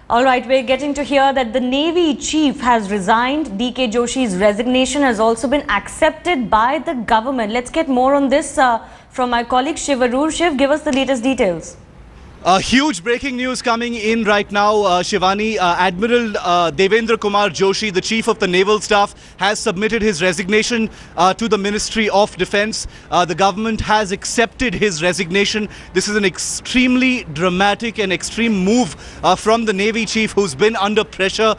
All right, we're getting to hear that the Navy chief has resigned. DK Joshi's resignation has also been accepted by the government. Let's get more on this from my colleague Shiv Arur. Shiv, give us the latest details. Huge breaking news coming in right now, Shivani. Admiral Devendra Kumar Joshi, the Chief of the Naval Staff, has submitted his resignation to the Ministry of Defence. The government has accepted his resignation. This is an extremely dramatic and extreme move from the Navy Chief, who's been under pressure,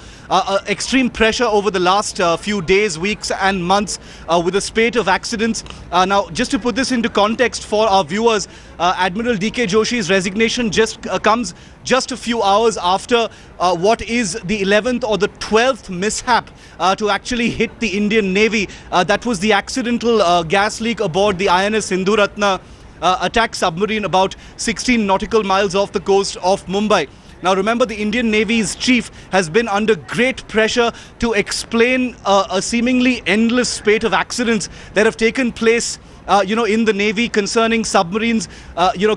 extreme pressure over the last few days, weeks and months with a spate of accidents. Now, just to put this into context for our viewers, Admiral DK Joshi's resignation just comes just a few hours after what is the 11th or the 12th mishap to actually hit the Indian Navy. That was the accidental gas leak aboard the INS Sindhuratna attack submarine about 16 nautical miles off the coast of Mumbai. Now remember, the Indian Navy's chief has been under great pressure to explain a seemingly endless spate of accidents that have taken place in the Navy concerning submarines,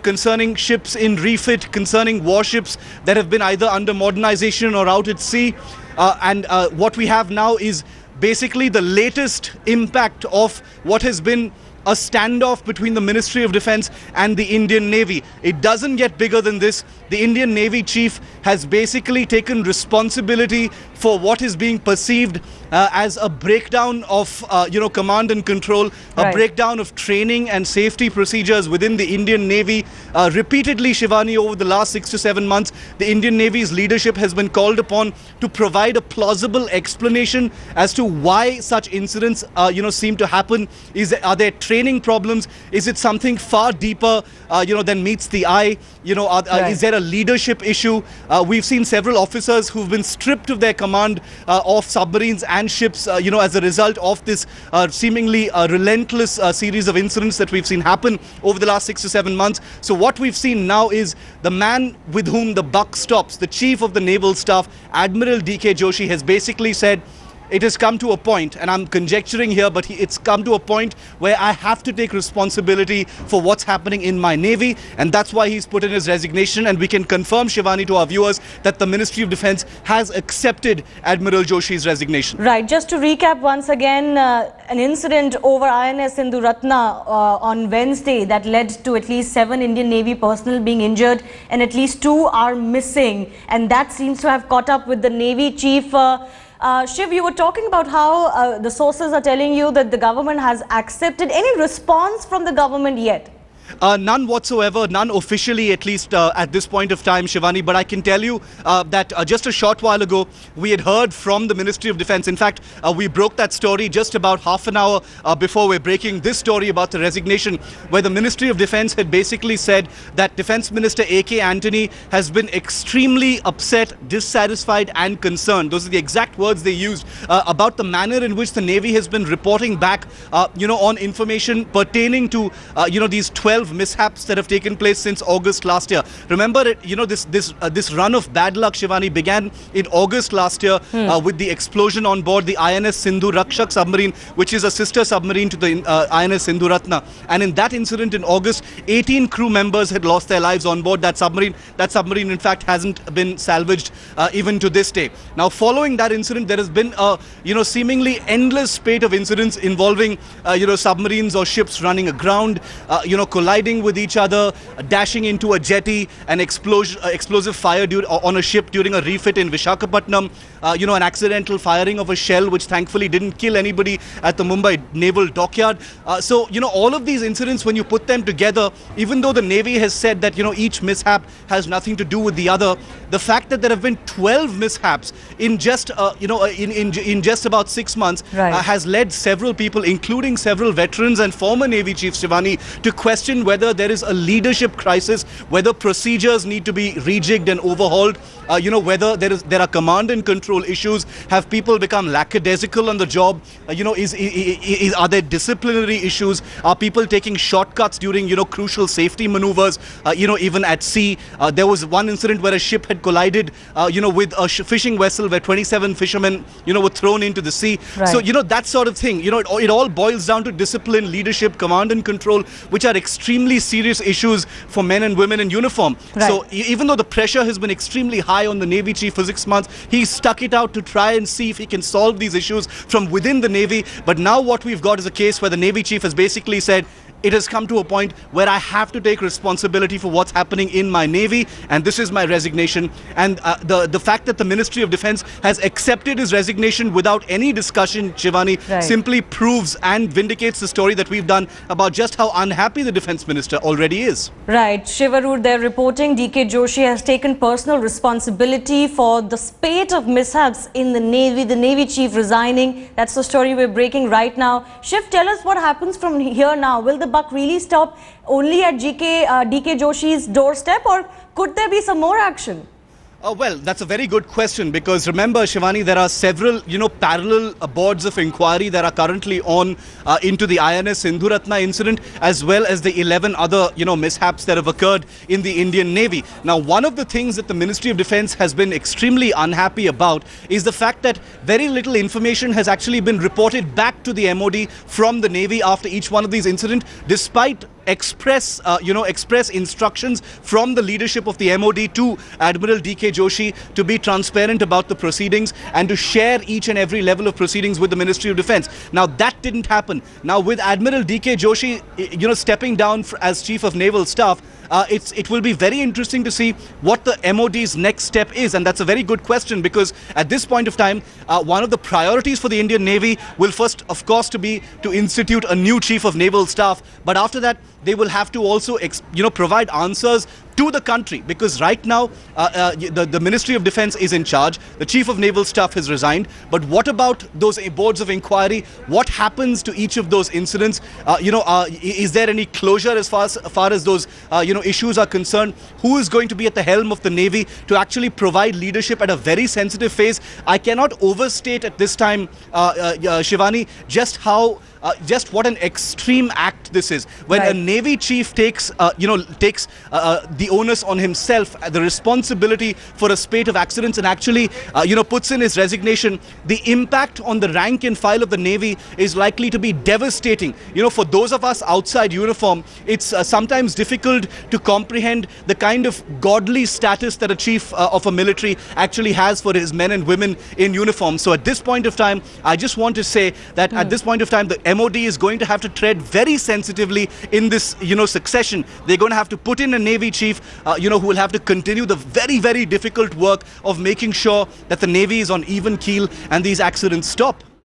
concerning ships in refit, concerning warships that have been either under modernization or out at sea. And what we have now is basically the latest impact of what has been a standoff between the Ministry of Defence and the Indian Navy. It doesn't get bigger than this. The Indian Navy chief has basically taken responsibility for what is being perceived as a breakdown of, command and control, a breakdown of training and safety procedures within the Indian Navy. Repeatedly, Shivani, over the last 6 to 7 months, the Indian Navy's leadership has been called upon to provide a plausible explanation as to why such incidents, seem to happen. Are there training problems? Is it something far deeper, than meets the eye? Is there a leadership issue? We've seen several officers who've been stripped of their command of submarines and ships, as a result of this seemingly relentless series of incidents that we've seen happen over the last 6 to 7 months. So what we've seen now is the man with whom the buck stops, the Chief of the Naval Staff, Admiral DK Joshi, has basically said, it has come to a point, and I'm conjecturing here, but it's come to a point where I have to take responsibility for what's happening in my Navy, and that's why he's put in his resignation. And we can confirm, Shivani, to our viewers, that the Ministry of Defence has accepted Admiral Joshi's resignation. Right. Just to recap once again, an incident over INS Sindhuratna on Wednesday that led to at least 7 Indian Navy personnel being injured and at least 2 are missing. And that seems to have caught up with the Navy chief. Shiv, you were talking about how the sources are telling you that the government has accepted. Any response from the government yet? None whatsoever, none officially, at least at this point of time, Shivani. But I can tell you that just a short while ago, we had heard from the Ministry of Defence. In fact, we broke that story just about half an hour before we're breaking this story about the resignation, where the Ministry of Defence had basically said that Defence Minister A.K. Antony has been extremely upset, dissatisfied and concerned. Those are the exact words they used about the manner in which the Navy has been reporting back, on information pertaining to, these 12 mishaps that have taken place since August last year. Remember, this run of bad luck, Shivani, began in August last year with the explosion on board the INS Sindhu Rakshak submarine, which is a sister submarine to the INS Sindhuratna. And in that incident in August, 18 crew members had lost their lives on board that submarine. That submarine, in fact, hasn't been salvaged even to this day. Now, following that incident, there has been a seemingly endless spate of incidents involving submarines or ships running aground, colliding with each other, dashing into a jetty, an explosive fire on a ship during a refit in Visakhapatnam, an accidental firing of a shell which thankfully didn't kill anybody at the Mumbai Naval Dockyard. So all of these incidents, when you put them together, even though the Navy has said that each mishap has nothing to do with the other, the fact that there have been 12 mishaps in just in just about 6 months has led several people, including several veterans and former Navy chiefs, Shivani, to question whether there is a leadership crisis, whether procedures need to be rejigged and overhauled, whether there are command and control issues. Have people become lackadaisical on the job? Are there disciplinary issues? Are people taking shortcuts during crucial safety maneuvers? Even at sea, there was one incident where a ship had collided, with a fishing vessel where 27 fishermen, were thrown into the sea. So that sort of thing. It all boils down to discipline, leadership, command and control, which are extremely extremely serious issues for men and women in uniform. Right. So even though the pressure has been extremely high on the Navy chief for 6 months, he stuck it out to try and see if he can solve these issues from within the Navy. But now what we've got is a case where the Navy chief has basically said, it has come to a point where I have to take responsibility for what's happening in my Navy, and this is my resignation. And the fact that the Ministry of Defence has accepted his resignation without any discussion, Shivani, Right. simply proves and vindicates the story that we've done about just how unhappy the Defence Minister already is. Right. Shivarur, they're reporting DK Joshi has taken personal responsibility for the spate of mishaps in the Navy chief resigning. That's the story we're breaking right now. Shiv, tell us what happens from here now. Will the buck really stop only at DK Joshi's doorstep, or could there be some more action? Well, that's a very good question, because remember, Shivani, there are several, parallel boards of inquiry that are currently on into the INS Sindhuratna incident, as well as the 11 other, mishaps that have occurred in the Indian Navy. Now, one of the things that the Ministry of Defence has been extremely unhappy about is the fact that very little information has actually been reported back to the MOD from the Navy after each one of these incidents, despite express instructions from the leadership of the MOD to Admiral DK Joshi to be transparent about the proceedings and to share each and every level of proceedings with the Ministry of Defence. Now, that didn't happen. Now, with Admiral DK Joshi, stepping down as Chief of Naval Staff, it will be very interesting to see what the MOD's next step is, and that's a very good question, because at this point of time, one of the priorities for the Indian Navy will first, of course, be to institute a new Chief of Naval Staff, but after that, they will have to also, provide answers to the country, because right now the Ministry of Defence is in charge. The Chief of Naval Staff has resigned. But what about those boards of inquiry? What happens to each of those incidents? Is there any closure as far as those issues are concerned? Who is going to be at the helm of the Navy to actually provide leadership at a very sensitive phase? I cannot overstate at this time, Shivani, just what an extreme act this is. When Right. a Navy chief takes the onus on himself, the responsibility for a spate of accidents, and actually, puts in his resignation, the impact on the rank and file of the Navy is likely to be devastating. For those of us outside uniform, it's sometimes difficult to comprehend the kind of godly status that a chief of a military actually has for his men and women in uniform. So at this point of time, I just want to say that at this point of time, the MOD is going to have to tread very sensitively in this, succession. They're going to have to put in a Navy chief, who will have to continue the very, very difficult work of making sure that the Navy is on even keel and these accidents stop.